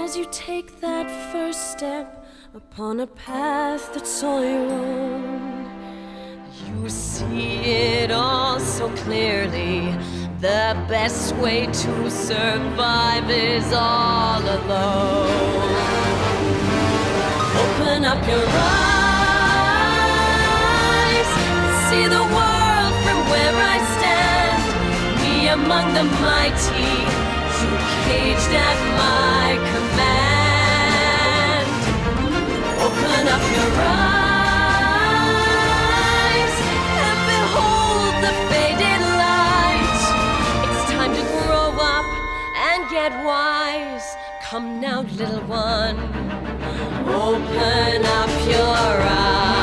As you take that first step upon a path that's all your own, you see it all so clearly. The best way to survive is all alone. Open up your eyes, see the world from where I stand. Me among the mighty, you caged at my command. Open up your eyes and behold the faded light. It's time to grow up and get wise. Come now, little one, open up your eyes.